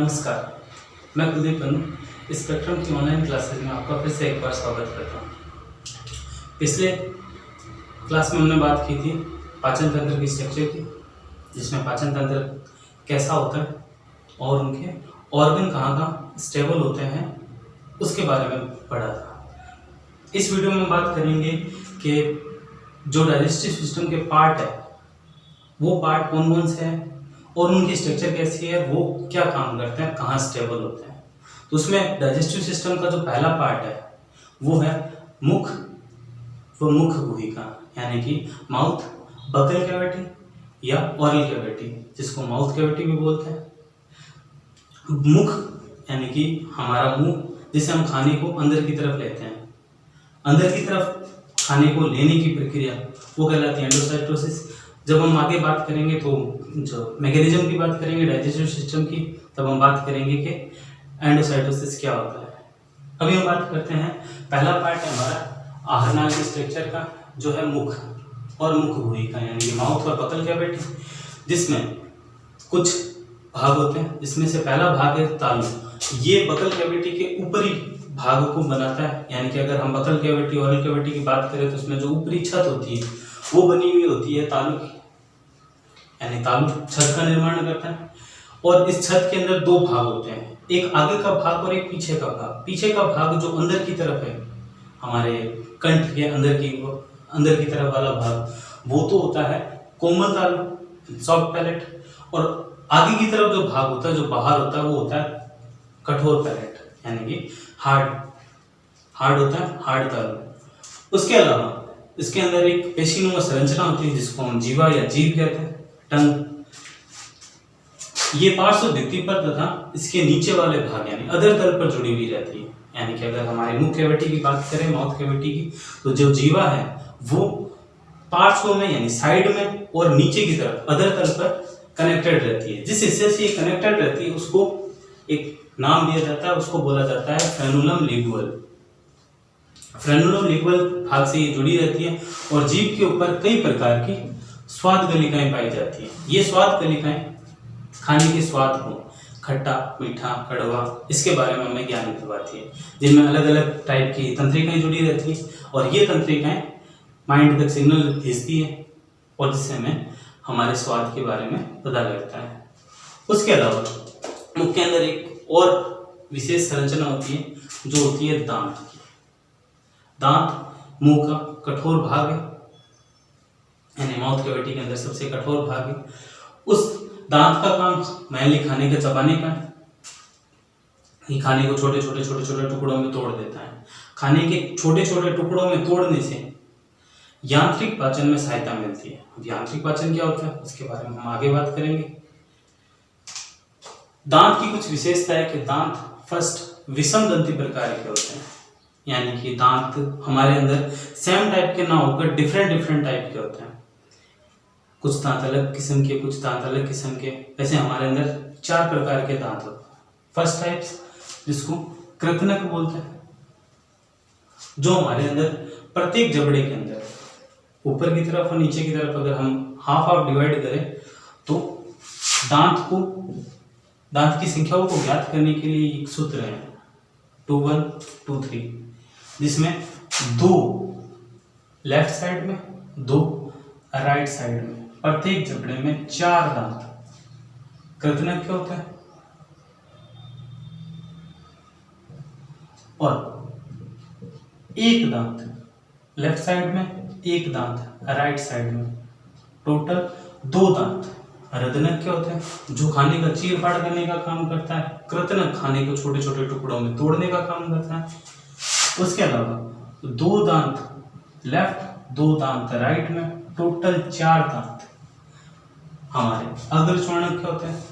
नमस्कार, मैं कुलदीप अनु स्पेक्ट्रम की ऑनलाइन क्लासेज में आपका फिर से एक बार स्वागत करता हूँ। पिछले क्लास में हमने बात की थी पाचन तंत्र की स्ट्रक्चर की, जिसमें पाचन तंत्र कैसा होता है और उनके ऑर्गन कहाँ कहाँ स्टेबल होते हैं उसके बारे में पढ़ा था। इस वीडियो में बात करेंगे कि जो डाइजेस्टिव सिस्टम के पार्ट है वो पार्ट कौन कौन से हैं और उनकी स्ट्रक्चर कैसी है, वो क्या काम करते हैं, कहाँ स्टेबल होते हैं। तो उसमें डाइजेस्टिव सिस्टम का जो पहला पार्ट है वो है मुख व मुख गुहिका, यानी कि माउथ बकल कैविटी या ओरल कैविटी, जिसको माउथ कैविटी भी बोलते हैं। मुख यानी कि हमारा मुंह, जिसे हम खाने को अंदर की तरफ लेते हैं। अंदर की तरफ खाने को लेने की प्रक्रिया वो कहलाती है एंडोसाइटोसिस। जब हम आगे बात करेंगे तो जो मैकेनिज्म की बात करेंगे डाइजेस्टिव सिस्टम की, तब हम बात करेंगे कि एंडोसाइटोसिस क्या होता है। अभी हम बात करते हैं, पहला पार्ट है हमारा आहार नाल के स्ट्रक्चर का, जो है मुख और मुख गुहिका यानी कि माउथ और बकल कैविटी, जिसमें कुछ भाग होते हैं। जिसमें से पहला भाग है तालु। ये बकल कैविटी के ऊपरी भाग को बनाता है, यानी कि अगर हम बकल कैविटी ओरल कैविटी की बात करें तो उसमें जो ऊपरी छत होती है वो बनी हुई होती है तालु की, यानी तालु छत का निर्माण करता है। और इस छत के अंदर दो भाग होते हैं, एक आगे का भाग और एक पीछे का भाग। पीछे का भाग जो अंदर की तरफ है, हमारे कंठ के अंदर की तरफ वाला भाग, वो तो होता है कोमल तालु सॉफ्ट पैलेट। और आगे की तरफ जो भाग होता है, जो बाहर होता है, वो होता है कठोर पैलेट, यानी कि हार्ड होता है, हार्ड तालु। उसके अलावा इसके अंदर एक पेशीनुमा संरचना होती है जिसको हम जीवा या जीभ कहते हैं, टंग। ये पार्श्व भित्ति पर तथा इसके नीचे वाले भाग यानी अधर तल पर जुड़ी हुई रहती है। यानी कि अगर हमारे मुख कैविटी की बात करें, माउथ कैविटी की, तो जो जीवा है वो पार्श्व में यानी साइड में और नीचे की तरफ अधर तल पर कनेक्टेड रहती है। जिस हिस्से से ये कनेक्टेड रहती है उसको एक नाम दिया जाता है, उसको बोला जाता है फ्रेनुलम लिंगुअल। फ्रेनुलम लिंगुअल भाग से ये जुड़ी रहती है और जीभ के ऊपर कई प्रकार की स्वाद गलिकाएं पाई जाती हैं। ये स्वाद गलिकाएं खाने के स्वाद को, खट्टा, मीठा, कड़वा, इसके बारे में हमें ज्ञान दिलवाती है, जिनमें अलग अलग टाइप की तंत्रिकाएं जुड़ी रहती हैं और ये तंत्रिकाएं माइंड तक सिग्नल भेजती है और जिससे हमें हमारे स्वाद के बारे में पता लगता है। उसके अलावा मुख के अंदर एक और विशेष संरचना होती है जो होती है दांत की। दांत मुंह का कठोर भाग है, यानी माउथ कैविटी के अंदर सबसे कठोर भाग है। उस दांत का काम मैली खाने के चबाने का है। ये खाने को छोटे छोटे टुकड़ों में तोड़ देता है। खाने के छोटे छोटे टुकड़ों में तोड़ने से यांत्रिक पाचन में सहायता मिलती है। अब यांत्रिक पाचन क्या होता है उसके बारे में हम आगे बात करेंगे। दांत की कुछ विशेषता है कि दांत फर्स्ट विषम दंती प्रकार के होते हैं, यानी कि दांत हमारे अंदर सेम टाइप के ना होकर डिफरेंट टाइप के होते हैं। कुछ दांत अलग किस्म के, कुछ दांत अलग किस्म के। वैसे हमारे अंदर 4 प्रकार के दांत होते हैं। फर्स्ट टाइप जिसको कृतनक बोलते हैं, जो हमारे अंदर प्रत्येक जबड़े के अंदर ऊपर की तरफ और नीचे की तरफ अगर हम हाफ डिवाइड करें तो दांत की संख्याओं को ज्ञात करने के लिए एक सूत्र है 2 1 2 3, जिसमें 2 लेफ्ट साइड में, 2 राइट साइड में, प्रत्येक जबड़े में 4 दांत कृतनक के होते हैं। और एक दांत लेफ्ट साइड में, एक दांत राइट साइड में, टोटल 2 दांत रदनक के होते हैं, जो खाने का चीर फाड़ करने का काम करता है। कृतनक खाने को छोटे छोटे टुकड़ों में तोड़ने का काम करता है। उसके अलावा 2 दांत लेफ्ट, 2 दांत राइट में, टोटल 4 दांत हमारे अग्रचर्णक के होते हैं,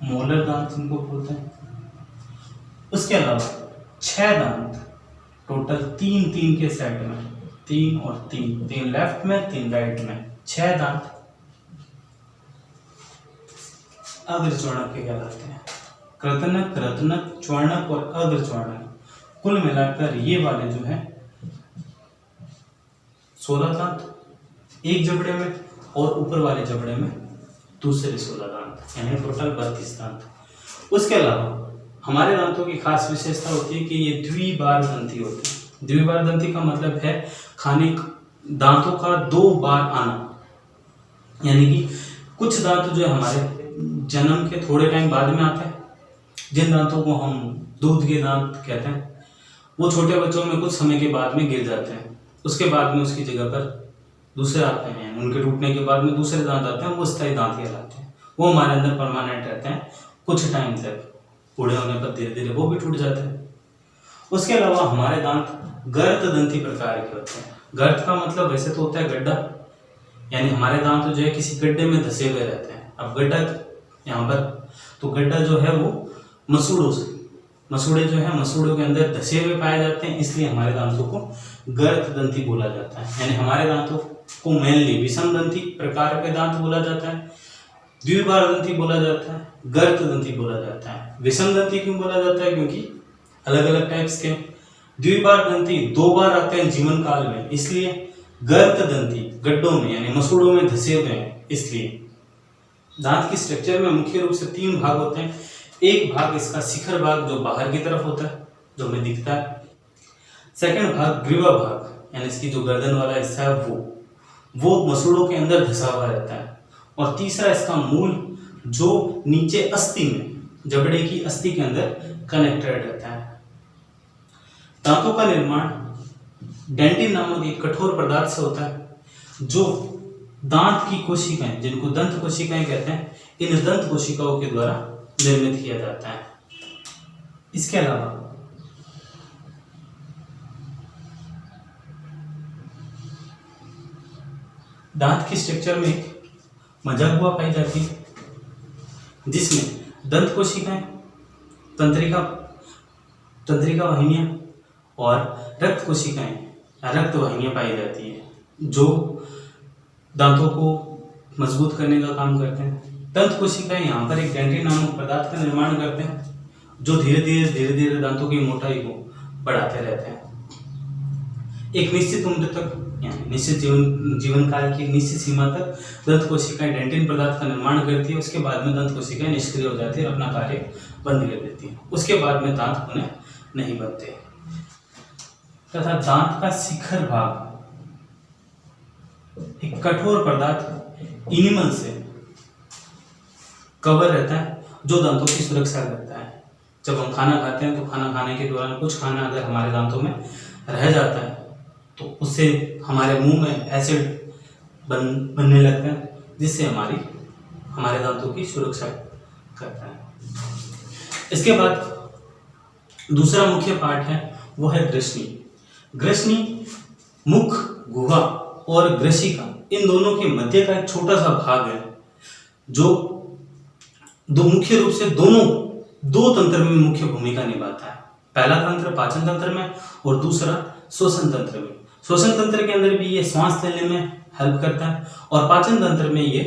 मोलर दांत जिनको बोलते हैं। उसके अलावा 6 दांत टोटल 3 के सेट में, 3 और 3 लेफ्ट में, 3 राइट में, 6 दांत अग्रचर्णक के कहलाते हैं। कृतनक, रत्नक, चर्णक और अग्रचर्णक, कुल मिलाकर ये वाले जो है 16 दांत एक जबड़े में और ऊपर वाले जबड़े में दूसरे 16 दांत, यानी टोटल 32 दांत। उसके अलावा हमारे दांतों की खास विशेषता होती है कि ये द्विबार दंती होते हैं। द्विबार दंती का मतलब है दांतों का 2 बार आना, यानी कि कुछ दांत जो है हमारे जन्म के थोड़े टाइम बाद में आते हैं, जिन दांतों को हम दूध के दांत कहते हैं, वो छोटे बच्चों में कुछ समय के बाद में गिर जाते हैं। उसके बाद में उसकी जगह पर दूसरे आते हैं, उनके टूटने के बाद में दूसरे दांत आते हैं, वो स्थायी दांत कहलाते हैं। वो हमारे अंदर परमानेंट रहते हैं कुछ टाइम तक, बूढ़े होने पर धीरे धीरे वो भी टूट जाते हैं। उसके अलावा हमारे दांत गर्त दंती प्रकार के होते हैं। गर्त का मतलब वैसे तो होता है गड्ढा, यानी हमारे दांत जो है किसी गड्ढे में धसे हुए रहते हैं। अब गड्ढा यहाँ पर, तो गड्ढा जो है वो मसूड़े जो है मसूड़ों के अंदर धसे हुए पाए जाते हैं, इसलिए हमारे दांतों को गर्त दंती बोला जाता है। यानी हमारे दांतों को मेनली विषम दंती प्रकार के दांत बोला जाता है, द्विबार दंती बोला जाता है, गर्त दंती बोला जाता है। विषम दंती क्यों बोला जाता है? क्योंकि अलग अलग टाइप्स के। द्विबार दंती 2 बार आते हैं जीवन काल में, इसलिए गर्त दंती गड्ढों में यानी मसूड़ों में धसे हुए हैं, इसलिए। दांत की स्ट्रक्चर में मुख्य रूप से 3 भाग होते हैं। एक भाग इसका शिखर भाग जो बाहर की तरफ होता है, जो हमें दिखता है। सेकंड भाग ग्रीवा भाग, यानी इसकी जो गर्दन वाला हिस्सा है वो मसूड़ों के अंदर धसा हुआ रहता है। और तीसरा इसका मूल जो नीचे अस्थि में, जबड़े की अस्थि के अंदर कनेक्टेड रहता है। दांतों का निर्माण डेंटिन नामक एक कठोर पदार्थ से होता है, जो दांत की कोशिकाएं, जिनको दंत कोशिकाएं कहते हैं, इन दंत कोशिकाओं के द्वारा निर्मित किया जाता है। इसके अलावा दांत की स्ट्रक्चर में एक मज्जागुआ पाई जाती है, जिसमें दंत कोशिकाएं, तंत्रिका वाहिनियां और रक्त कोशिकाएं, रक्त वाहिनियां पाई जाती है, जो दांतों को मजबूत करने का काम करते हैं। दंत कोशिकाएं यहाँ पर एक डेंटिन नामक पदार्थ का निर्माण करते हैं, जो धीरे धीरे दांतों की मोटाई को बढ़ाते रहते हैं। एक निश्चित उम्र तक, यानी निश्चित जीवन काल की निश्चित सीमा तक दंत कोशिकाएं डेंटिन पदार्थ का निर्माण करती है। उसके बाद में दंत कोशिकाएं निष्क्रिय हो जाती है और अपना कार्य बंद कर देती है। उसके बाद में दांत पुनः नहीं बनते। तथा दांत का शिखर भाग एक कठोर पदार्थ इनिमल से कवर रहता है, जो दांतों की सुरक्षा करता है। जब हम खाना खाते हैं तो खाना खाने के दौरान कुछ खाना अगर हमारे दांतों में रह जाता है तो उससे हमारे मुंह में एसिड बनने लगता है, जिससे हमारे दांतों की सुरक्षा करता है। इसके बाद दूसरा मुख्य पार्ट है, वो है ग्रसनी। ग्रसनी मुख, गुहा और ग्रसिका, इन दोनों के मध्य का एक छोटा सा भाग है, जो मुख्य रूप से दो तंत्र में मुख्य भूमिका निभाता है। पहला तंत्र पाचन तंत्र में और दूसरा श्वसन तंत्र में। श्वसन तंत्र के अंदर भी ये श्वास लेने में हेल्प करता है और पाचन तंत्र में ये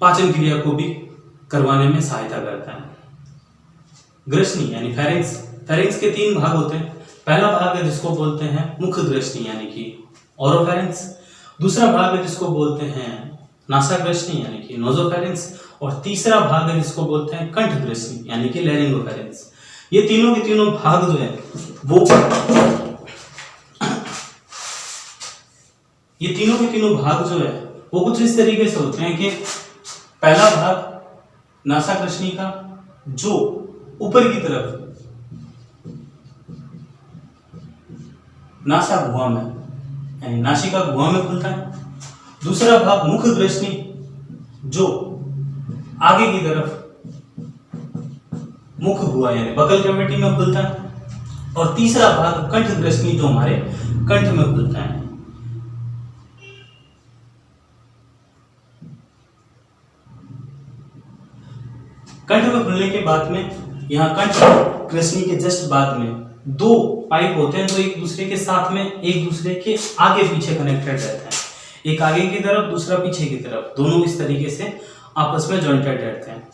पाचन क्रिया को भी करवाने में सहायता करता है। ग्रसनी यानी फेरिंग्स के 3 भाग होते हैं। पहला भाग है जिसको बोलते हैं मुख ग्रसनी यानी कि ओरोफेरिंग्स। दूसरा भाग है जिसको बोलते हैं नासाग्रसनी यानी कि नोजोफेरिंग्स। और तीसरा भाग है जिसको बोलते हैं कंठ ग्रसनी यानी कि लैरिंगोफेरिंग्स। ये तीनों के तीनों भाग जो है वो कुछ इस तरीके से होते हैं कि पहला भाग नासाग्रसनी का, जो ऊपर की तरफ नासा गुहा में यानी नासिका गुहा में खुलता है। दूसरा भाग मुख ग्रसनी, जो आगे की तरफ मुख गुहा यानी बकल कैविटी में खुलता है। और तीसरा भाग कंठ ग्रसनी, जो हमारे कंठ में खुलता है। कंठ में खुलने के बाद में यहाँ कंठ ग्रसनी के जस्ट बाद में 2 पाइप होते हैं, जो एक दूसरे के साथ में एक दूसरे के आगे पीछे कनेक्टेड रहते हैं। एक आगे की तरफ, दूसरा पीछे की तरफ, दोनों इस तरीके से आपस में जॉइंटेड रहते हैं।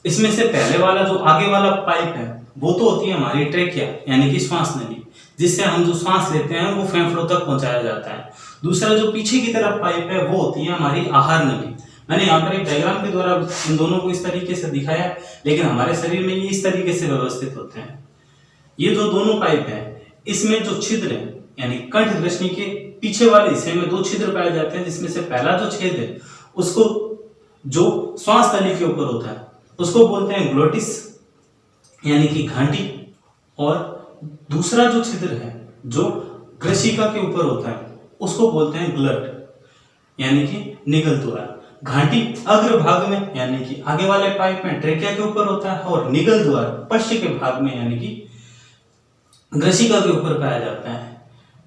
इसमें से पहले वाला जो आगे वाला पाइप है वो तो होती है हमारी ट्रेकिया यानी कि श्वास नली, जिससे हम जो श्वास लेते हैं वो फेफड़ों तक पहुंचाया जाता है। दूसरा जो पीछे की तरफ पाइप है वो होती है हमारी आहार नली, मैंने यहाँ पर एक डायग्राम के द्वारा इन दोनों को इस तरीके से दिखाया है, लेकिन हमारे शरीर में ये इस तरीके से व्यवस्थित होते हैं। ये जो दोनों पाइप हैं, इसमें जो छिद्र है यानी कंठ ग्रसनी के पीछे वाले हिस्से में 2 छिद्र पाए जाते हैं, जिसमें से पहला जो छेद है उसको जो श्वास नली के ऊपर होता है उसको बोलते हैं ग्लोटिस यानी कि घाटी, और दूसरा जो छिद्र है जो ग्रसिका के ऊपर होता है उसको बोलते हैं ग्लट यानी कि निगल द्वार। घाटी अग्र भाग में यानी कि आगे वाले पाइप में ट्रेकिया के ऊपर होता है, और निगल द्वार पश्च के भाग में यानी कि ग्रसिका के ऊपर पाया जाता है।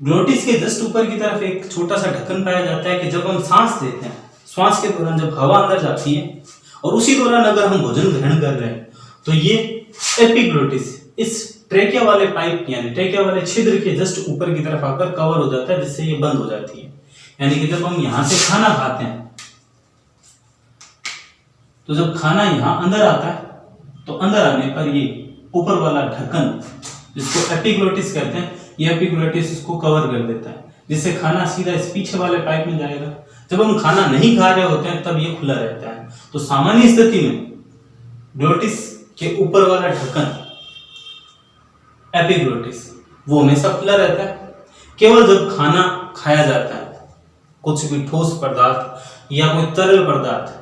ग्लोटिस के जस्ट ऊपर की तरफ एक छोटा सा ढक्कन पाया जाता है कि जब हम सांस लेते हैं, श्वास के दौरान जब हवा अंदर जाती है और उसी दौरान अगर हम भोजन ग्रहण कर रहे हैं तो ये एपिग्लोटिस इस ट्रेकिया वाले पाइप यानी ट्रेकिया वाले छिद्र के जस्ट ऊपर की तरफ आकर कवर हो जाता है, जिससे ये बंद हो जाती है। यानी कि जब हम यहां से खाना खाते हैं तो जब खाना यहां अंदर आता है तो अंदर आने पर ये ऊपर वाला ढक्कन जिसको एपिग्लोटिस कहते हैं, ये एपिग्लोटिस इसको कवर कर देता है, जिससे खाना सीधा इस पीछे वाले पाइप में जाएगा। जब हम खाना नहीं खा रहे होते हैं तब ये खुला रहता है। तो सामान्य स्थिति में ग्लोटिस के ऊपर वाला ढक्कन एपिग्लोटिस वो हमेशा खुला रहता है। केवल जब खाना खाया जाता है, कुछ भी ठोस पदार्थ या कोई तरल पदार्थ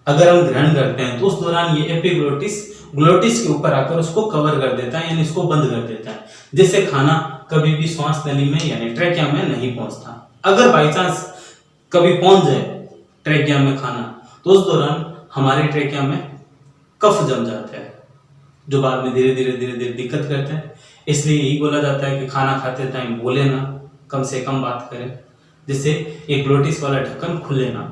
अगर हम ग्रहण करते हैं तो उस दौरान ये एपिग्लोटिस ग्लोटिस के ऊपर आकर उसको कवर कर देता है यानी इसको बंद कर देता है, जिससे खाना कभी भी श्वास नली में यानी ट्रेकिया में नहीं पहुंचता। अगर बाई चांस कभी पहुंच जाए ट्रेकिया में खाना तो उस दौरान हमारे ट्रेकिया में कफ जम जाता है, जो बाद में धीरे धीरे दिक्कत करते हैं। इसलिए यही बोला जाता है कि खाना खाते टाइम बोले ना, कम से कम बात करें, जिससे एक ग्लोटिस वाला ढक्कन खुले ना।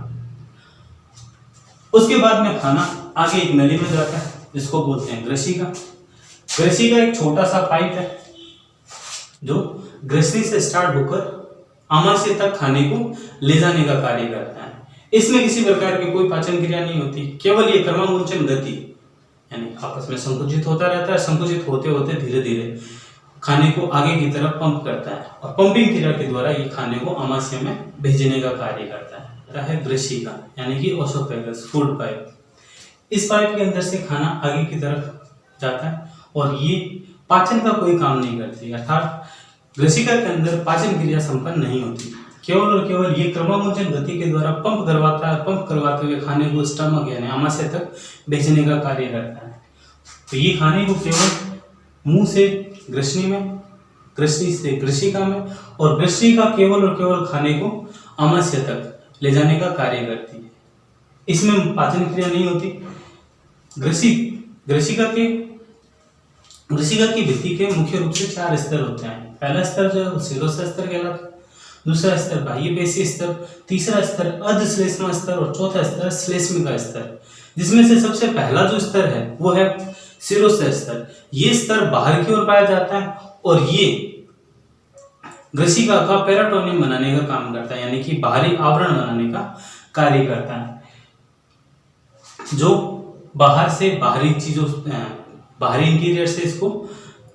उसके बाद में खाना आगे एक नली में जाता है जिसको बोलते हैं ग्रसिका। ग्रसिका एक छोटा सा पाइप है जो ग्रसनी से स्टार्ट होकर आमाशय तक खाने को ले जाने का कार्य करता है। इसमें किसी प्रकार की कोई पाचन क्रिया नहीं होती, केवल ये क्रमांकुचन गति यानी आपस में संकुचित होता रहता है। संकुचित होते होते धीरे धीरे खाने को आगे की तरफ पंप करता है और पंपिंग क्रिया के द्वारा ये खाने को आमाशय में भेजने का कार्य करता है ग्रसिका यानी कि ओसोफेगस फूड पाइप। इस पाइप के अंदर से खाना आगे की तरफ जाता है और ये पाचन का कोई काम नहीं करती, अर्थात ग्रसिका के अंदर पाचन क्रिया संपन्न नहीं होती। केवल और केवल ये क्रमांकुचन गति के द्वारा पंप करवाता है, पंप करवाते हुए खाने को स्टमक यानी आमाशय तक भेजने का कार्य करता है। तो ये खाने को केवल मुंह से ग्रसनी में, ग्रसनी से ग्रसिका में और ग्रसिका केवल और केवल खाने को आमाशय तक ले जाने का कार्य करती है। इसमें पाचन क्रिया नहीं होती। ग्रसिका की भित्ति के मुख्य रूप से 4 स्तर होते हैं। पहला स्तर जो है शिरोश स्तर कहलाता है, दूसरा स्तर बाह्य पेशी स्तर, तीसरा स्तर अधश्लेष्मा स्तर और चौथा स्तर श्लेष्मिका स्तर। जिसमें से सबसे पहला जो स्तर है वो है शिरोश स्तर। ये स्तर बाहर की ओर पाया जाता है और ये ग्रसिका का पेराटोनियम बनाने का काम करता है, यानी कि बाहरी आवरण बनाने का कार्य करता है, जो बाहर से बाहरी चीजों बाहरी इंटीरियर से इसको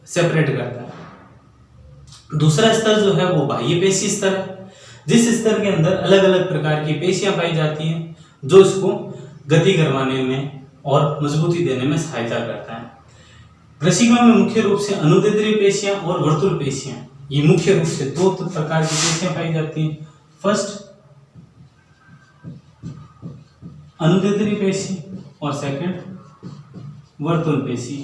सेपरेट करता है। दूसरा स्तर जो है वो बाह्य पेशी स्तर है, जिस स्तर के अंदर अलग अलग प्रकार की पेशियां पाई जाती हैं जो इसको गति करवाने में और मजबूती देने में सहायता करता है। ग्रसिका में मुख्य रूप से अनुदैर्ध्य पेशियां और वर्तुल पेशियां, ये मुख्य रूप से 2 प्रकार की पेशियां पाई जाती हैं। फर्स्ट अनुदैर्ध्य पेशी और सेकंड वर्तुल पेशी।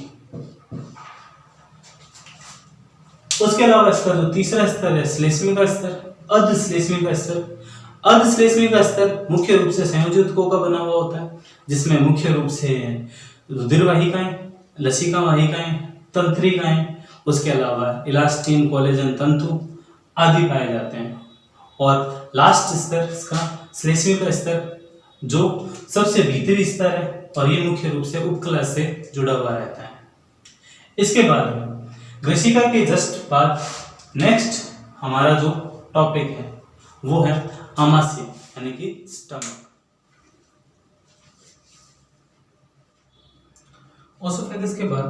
उसके अलावा इसका जो तीसरा स्तर है श्लेष्मिका स्तर, अधश्लेष्मिका स्तर। अधश्लेष्मिका स्तर मुख्य रूप से संयोजितकों का बना हुआ होता है, जिसमें मुख्य रूप से रुधिर वाहिकाएं, लसिका वाहिकाएं, तंत्रिकाएं, उसके अलावा इलास्टिन, कोलेजन तंतु आदि पाए जाते हैं। और लास्ट स्तर इसका श्लेष्मिका स्तर जो सबसे भीतरी स्तर है और ये मुख्य रूप से उपकला से जुड़ा हुआ रहता है। इसके बाद ग्रसिका के जस्ट बाद नेक्स्ट हमारा जो टॉपिक है वो है आमाशय यानी कि स्टमक। ओसोफेगस के बाद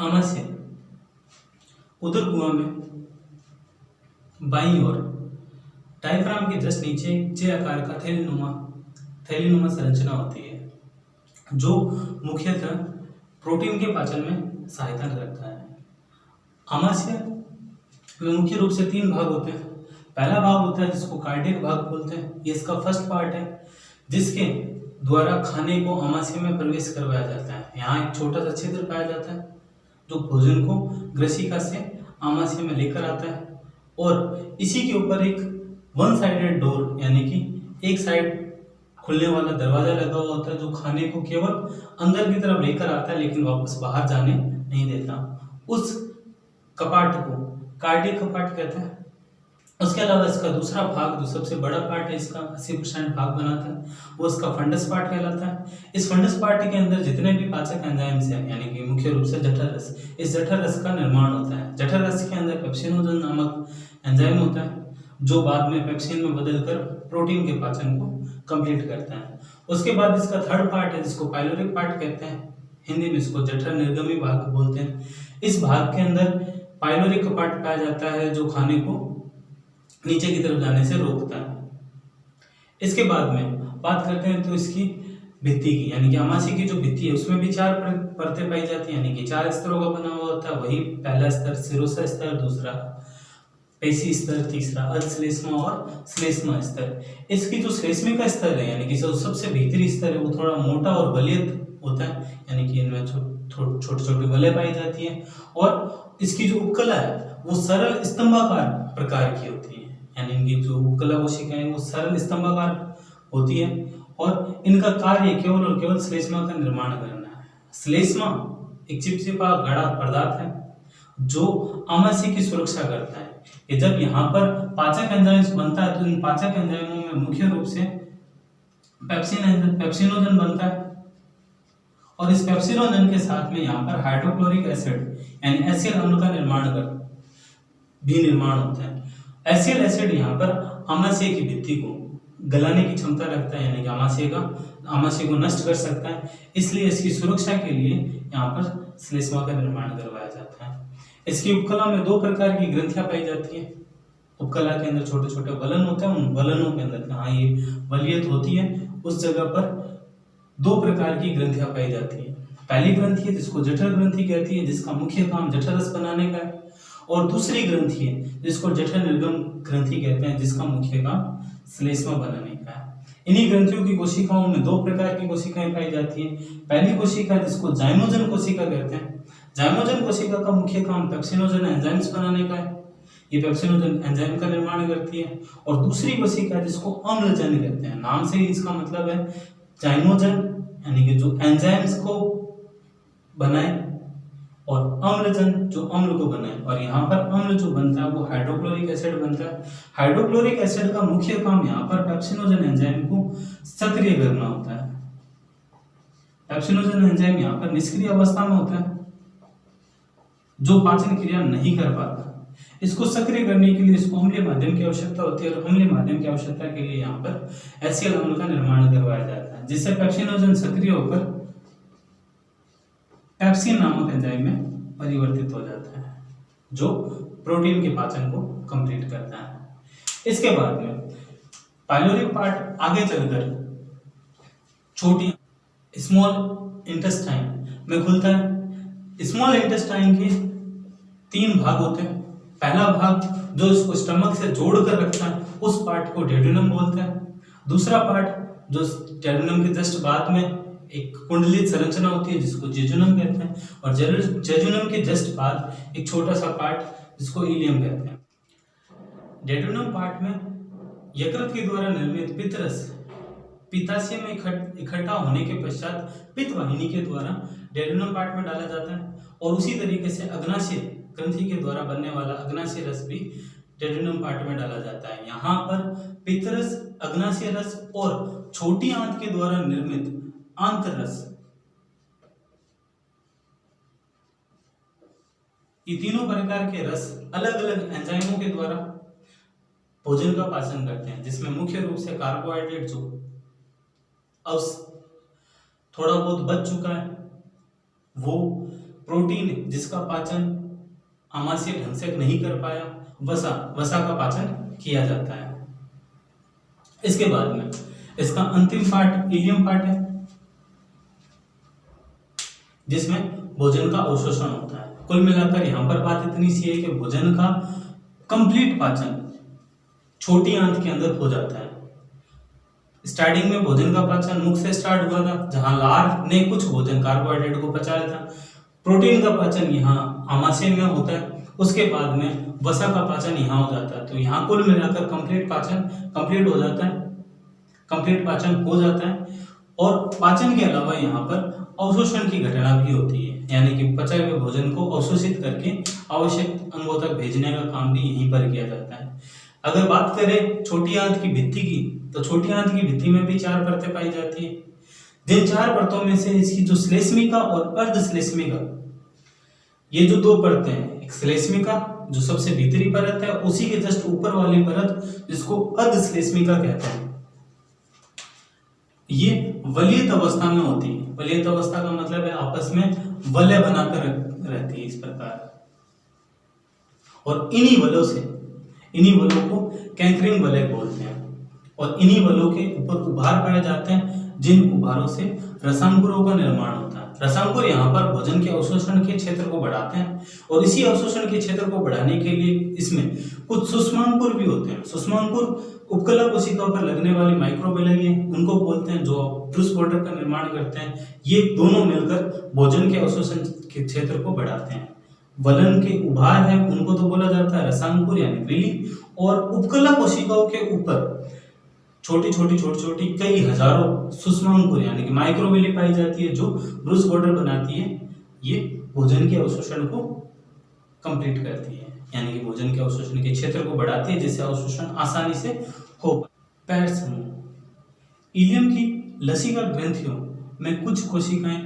आमाशय उदर गुहा में बाईं ओर डायफ्राम के जस्ट नीचे जे आकार का थैलीनुमा संरचना होती है जो मुख्यतः प्रोटीन के पाचन में सहायता करता है। आमाशय में मुख्य रूप से 3 भाग होते हैं। पहला भाग होता है जिसको कार्डियक भाग बोलते हैं, ये इसका फर्स्ट पार्ट है जिसके द्वारा खाने को आमाशय में प्रवेश करवाया जाता है। यहाँ एक छोटा सा छिद्र पाया जाता है जो भोजन को ग्रसिका से आमाशय में लेकर आता है और इसी के ऊपर एक वन साइडेड डोर यानी कि एक साइड खुलने वाला दरवाजा लगा हुआ होता है जो खाने को केवल अंदर की तरफ लेकर आता है लेकिन वापस बाहर जाने नहीं देता। उस कपाट को कार्डियक कपाट कहते हैं। उसके अलावा इसका दूसरा भाग जो सबसे बड़ा पार्ट है, इसका 80% भाग बनाता है, वो इसका फंडस पार्ट कहलाता है। इस फंडस पार्ट के अंदर जितने भी पाचक एंजाइम्स हैं यानी कि मुख्य रूप से जठर रस, इस जठर रस का निर्माण होता है। जठर रस के अंदर पेप्सिनोजन नामक एंजाइम होता है जो बाद में पेप्सिन में बदलकर प्रोटीन के पाचन को कंप्लीट करता है। उसके बाद इसका थर्ड पार्ट है जिसको पाइलोरिक पार्ट कहते हैं, हिंदी में इसको जठर निर्गमी भाग बोलते हैं। इस भाग के अंदर पाइलोरिक कपाट पाया जाता है जो खाने को नीचे की तरफ जाने से रोकता है। इसके बाद में बात करते हैं तो इसकी भित्ति की यानी कि आमाशय की जो भित्ति है उसमें भी 4 परतें पाई जाती है यानी कि 4 स्तरों का बना हुआ होता है। वही पहला स्तर सिरोसा स्तर, दूसरा पेशी स्तर, तीसरा अधश्लेष्मा और श्लेष्मा स्तर। इसकी जो श्लेष्मिका स्तर है यानी कि जो सबसे भीतरी स्तर है वो थोड़ा मोटा और वलयित होता है यानी कि इनमें छोटे छोटे वलय पाई जाती है और इसकी जो उपकला है वो सरल स्तंभाकार प्रकार की होती है यानी इनकी जो उपकला कोशिकाएं वो सरल स्तंभाकार होती है और इनका कार्य केवल और केवल श्लेष्मा का निर्माण करना है। श्लेष्मा एक चिपचिपा गाढ़ा पदार्थ है जो आमाशय की सुरक्षा करता है। कि जब यहाँ पर पाचक एंजाइम्स बनता है तो इन पाचक एंजाइमों में मुख्य रूप से पेप्सिनोजन बनता है और इस पेप्सिनोजन के साथ में यहाँ पर हाइड्रोक्लोरिक एसिड यानी एसिल अम्ल का निर्माण होता है। एसिल एसिड यहाँ पर आमाशय की भित्ति को गलाने की क्षमता रखता है यानी कि आमाशय को नष्ट कर सकता है, इसलिए इसकी सुरक्षा के लिए यहाँ पर श्लेष्मा का निर्माण करवाया जाता है। इसकी उपकला में 2 प्रकार की ग्रंथियां पाई जाती हैं। उपकला के अंदर छोटे छोटे वलन होते हैं, उन वलनों के अंदर जहाँ ये वलीयत होती है उस जगह पर 2 प्रकार की ग्रंथियां पाई जाती है। पहली ग्रंथि है जिसको जठर ग्रंथि कहती है जिसका मुख्य काम जठर रस बनाने का है और दूसरी ग्रंथि है जिसको जठर निर्गम ग्रंथि कहते हैं जिसका मुख्य काम श्लेष्मा बनाने का है। इन्हीं ग्रंथियों की कोशिकाओं में 2 प्रकार की कोशिकाएं पाई जाती हैं। पहली कोशिका जिसको जाइमोजन कोशिका कहते हैं, जाइमोजन कोशिका का मुख्य काम पेप्सिनोजन एंजाइम्स बनाने का है, ये पेप्सिनोजन एंजाइम का निर्माण करती है। और दूसरी कोशिका जिसको अम्लजन कहते हैं, नाम से ही इसका मतलब है जाइमोजन यानी कि जो एंजाइम्स को बनाए और अम्लजन जो अम्ल को बनाए। और यहाँ पर अम्ल जो बनता है वो हाइड्रोक्लोरिक एसिड बनता है। हाइड्रोक्लोरिक एसिड का मुख्य काम यहाँ पर पेप्सिनोजन एंजाइम को सक्रिय करना होता है। पेप्सिनोजन एंजाइम यहाँ पर निष्क्रिय अवस्था में होता है जो पाचन क्रिया नहीं कर पाता। इसको सक्रिय करने के लिए इसको अम्लीय माध्यम की आवश्यकता होती है और अम्लीय माध्यम की आवश्यकता के लिए यहाँ पर एसिल अम्ल का निर्माण करवाया जाता है जिससे पेप्सिनोजन सक्रिय होकर पेप्सिन नामक एंजाइम में परिवर्तित हो जाता है जो प्रोटीन के पाचन को कंप्लीट करता है। इसके बाद में पाइलोरिक पार्ट आगे चलकर छोटी स्मॉल इंटेस्टाइन में खुलता है। स्मॉल इंटेस्टाइन के 3 भाग होते हैं। पहला भाग जो इसको स्टमक से जोड़कर रखता है उस पार्ट को डेड्यूनम बोलते हैं। दूसरा पार्ट जो डेड्यूनम के जस्ट बाद में एक कुंडलित संरचना होती है जिसको जेजुनम कहते हैं और जेजुनम के जस्ट बाद एक छोटा सा पार्ट जिसको इलियम कहते हैं। डेड्यूनम पार्ट में यकृत के द्वारा निर्मित पित्तरस पित्ताशय में इकट्ठा होने के पश्चात पित्त वाहिनी के द्वारा डेड्यूनम पार्ट में डाला जाता है और उसी तरीके से अग्नाशय ग्रंथि के द्वारा बनने वाला अग्नाशय रस भी डेड्यूनम पार्ट में डाला जाता है। यहाँ पर पित्तरस, अग्नाशय रस और छोटी आंत के द्वारा निर्मित आंतररस, ये तीनों प्रकार के रस अलग अलग एंजाइमों के द्वारा भोजन का पाचन करते हैं जिसमें मुख्य रूप से कार्बोहाइड्रेट जो अब थोड़ा बहुत बच चुका है, वो प्रोटीन जिसका पाचन आमाशय ढंग से नहीं कर पाया, वसा का पाचन किया जाता है। इसके बाद में इसका अंतिम पार्ट इलियम पार्ट है, जिसमें भोजन का अवशोषण होता है। कुल मिलाकर यहाँ पर बात इतनी सी है कि भोजन का कंप्लीट पाचन छोटी आंत के अंदर हो जाता है। स्टार्टिंग में भोजन का पाचन मुख से स्टार्ट हुआ था, जहां लार ने कुछ भोजन कार्बोहाइड्रेट को पचाया था। प्रोटीन का पाचन यहाँ आमाशय में होता है, उसके बाद में वसा का पाचन यहाँ हो जाता है। तो यहाँ कुल मिलाकर कंप्लीट पाचन कंप्लीट हो जाता है, कंप्लीट पाचन हो जाता है। और पाचन के अलावा यहाँ पर अवशोषण की घटना भी होती है, यानी कि पचाए हुए भोजन को अवशोषित करके आवश्यक अंगों तक भेजने का काम भी यहीं पर किया जाता है। अगर बात करें छोटी आंत की भित्ति की, तो छोटी आंत की भित्ति में भी 4 परतें पाई जाती है। जिन 4 परतों में से इसकी जो श्लेष्मिका और अर्धश्लेष्मिका, ये जो 2 परतें हैं, एक श्लेष्मिका जो सबसे भीतरी परत है, उसी के जस्ट ऊपर वाली परत जिसको अर्धश्लेष्मिका कहते हैं, ये वलयित अवस्था में होती है। वलयित अवस्था का मतलब है आपस में वलय बनाकर रहती है इस प्रकार। और इन्हीं वलों को कैंकरिंग वलय बोलते हैं। और इन्हीं वलों के ऊपर उभार पाए जाते हैं, जिन उभारों से रसांकुरों का निर्माण होता है। रसांकुर यहाँ पर भोजन के अवशोषण के क्षेत्र को बढ़ाते हैं, और इसी अवशोषण के क्षेत्र को बढ़ाने के लिए इसमें कुछ सूक्ष्मांकुर भी होते हैं। सूक्ष्मांकुर उपकला कोशिकाओं पर लगने वाली माइक्रोबियली हैं, उनको बोलते हैं, जो ब्रूस बॉर्डर का निर्माण करते हैं। ये दोनों मिलकर भोजन के अवशोषण के क्षेत्र को बढ़ाते हैं। वलन के उभार है, उनको तो बोला जाता है रसांकुर यानी विली। और उपकला कोशिकाओं के ऊपर छोटी कई हजारों सूक्ष्मांकुर यानी कि माइक्रोविली पाई जाती है, जो ब्रूस बॉर्डर बनाती है। ये भोजन के अवशोषण को कंप्लीट करती है, यानी कि भोजन के अवशोषण के क्षेत्र को बढ़ाती है, जिससे अवशोषण आसानी से हो। पैर समूह। इलियम की लसिका ग्रंथियों में कुछ कोशिकाएं,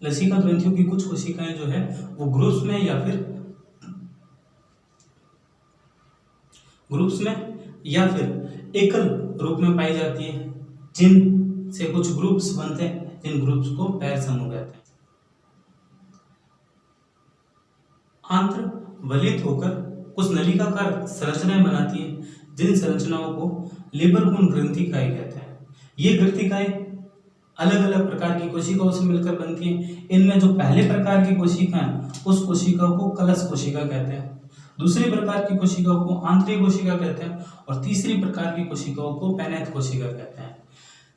लसिका ग्रंथियों की कुछ कोशिकाएं जो है वो ग्रुप्स में या फिर एकल रूप में पाई जाती है, जिन से कुछ ग्रुप्स बनते हैं, जिन ग्रुप्स को पैर समूह कहते हैं। आंत्र वलित होकर कुछ नलिकाकार संरचनाएं बनाती है, जिन संरचनाओं को लिबरगुन ग्रंथिकाएं कहते हैं। ये ग्रंथिकाएं अलग अलग प्रकार की कोशिकाओं से मिलकर बनती हैं। इनमें जो पहले प्रकार की कोशिकाएं, उस कोशिका को कलश कोशिका कहते हैं। दूसरी प्रकार की कोशिकाओं को आंतरिक कोशिका कहते हैं, और तीसरी प्रकार की कोशिकाओं को पैनैथ कोशिका कहते हैं।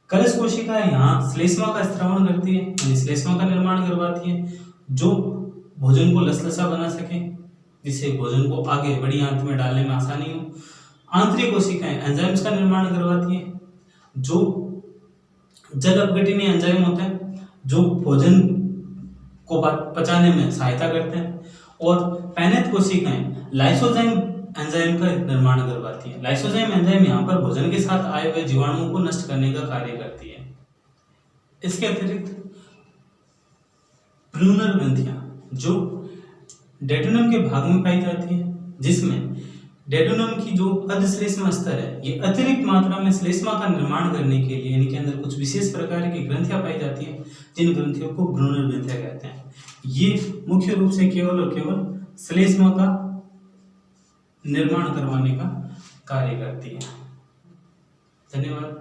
कलश कोशिका यहाँ श्लेष्मा का स्त्रावण करती है, यानी श्लेष्मा का निर्माण करवाती है, जो भोजन को लसलसा बना सके, जिससे भोजन को आगे बड़ी आंत में डालने में आसानी हो। आंतरिक कोशिकाएं एंजाइम्स का निर्माण करवाती है, जो जल अपघटनीय एंजाइम होते हैं, जो भोजन को पचाने में सहायता करते हैं। और पैनैथ कोशिकाएं लाइसोजाइम एंजाइम का निर्माण करवाती है। लाइसोजाइम एंजाइम यहाँ पर भोजन के साथ आए हुए जीवाणुओं को नष्ट करने का कार्य करती है। इसके अतिरिक्त प्लूनर ग्रंथियां जो डेडुनम के भाग में पाई जाती है, जिसमें डेडुनम की जो अधिश्लेष्मा स्तर है, ये अतिरिक्त मात्रा में श्लेष्मा का निर्माण करने के लिए इनके अंदर कुछ विशेष प्रकार की ग्रंथियां पाई जाती हैं, जिन ग्रंथियों को ब्रूनर ग्रंथियां कहते हैं। ये मुख्य रूप से केवल और केवल श्लेष्मा का निर्माण करवाने का कार्य करती है। धन्यवाद।